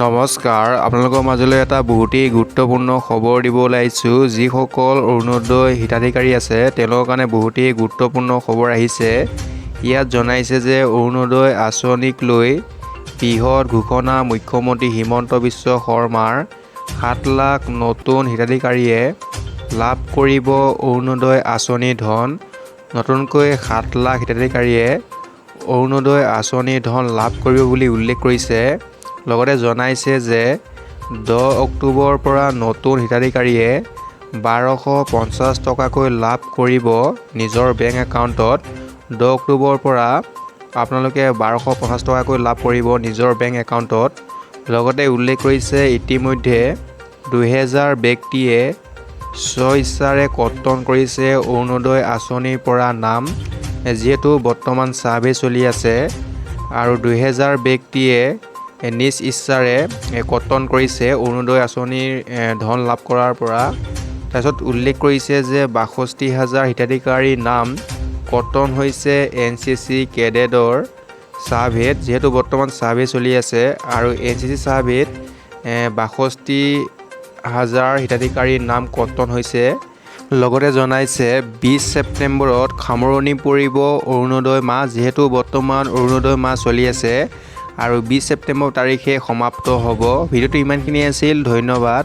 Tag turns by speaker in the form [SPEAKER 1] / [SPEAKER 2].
[SPEAKER 1] নমস্কাৰ, আপোনালোকৰ মাজলৈ এটা বহুতেই গুৰুত্বপূৰ্ণ খবৰ দিবলৈ আহিছোঁ। যিসকল অৰুণোদয় হিতাধিকাৰী আছে তেওঁলোকৰ কাৰণে বহুতেই গুৰুত্বপূৰ্ণ খবৰ আহিছে। ইয়াত জনাইছে যে অৰুণোদয় আঁচনিক লৈ বৃহৎ ঘোষণা মুখ্যমন্ত্ৰী হিমন্ত বিশ্ব শৰ্মাৰ 7 লাখ নতুন হিতাধিকাৰীয়ে লাভ কৰিব অৰুণোদয় আঁচনিৰ ধন। নতুনকৈ 7 লাখ হিতাধিকাৰীয়ে অৰুণোদয় আঁচনিৰ ধন লাভ কৰিব বুলি উল্লেখ কৰিছে। লগতে জনাইছে যে 10 অক্টোবৰৰ পৰা নতুন হিতাধিকাৰীয়ে 1250 টকাকৈ লাভ কৰিব নিজৰ বেংক একাউণ্টত। 10 অক্টোবৰৰ পৰা আপোনালোকে 1250 টকাকৈ লাভ কৰিব নিজৰ বেংক একাউণ্টত। লগতে উল্লেখ কৰিছে ইতিমধ্যে 2000 ব্যক্তিয়ে স্ব-ইচ্ছাৰে কৰ্তন কৰিছে অৰুণোদয় আঁচনিৰ পৰা নাম, যিহেতু বৰ্তমান ছাৰ্ভে চলি আছে আৰু 2000 ব্যক্তিয়ে নিজ ইচ্ছাৰে কৰ্তন কৰিছে অৰুণোদয় আঁচনিৰ ধন লাভ কৰাৰ পৰা। তাৰপিছত উল্লেখ কৰিছে যে 62,000 হিতাধিকাৰীৰ নাম কৰ্তন হৈছে NCC কেডেটৰ ছাৰ্ভেত, যিহেতু বৰ্তমান ছাৰ্ভে চলি আছে আৰু NCC ছাৰ্ভেত 62,000 হিতাধিকাৰীৰ নাম কৰ্তন হৈছে। লগতে জনাইছে 20 ছেপ্টেম্বৰত সামৰণি পৰিব অৰুণোদয় মাহ, যিহেতু বৰ্তমান অৰুণোদয় মাহ চলি আছে আৰু 20 ছেপ্টেম্বৰ তাৰিখে সমাপ্ত হ'ব। ভিডিঅ'টো ইমানখিনি আছিল, ধন্যবাদ।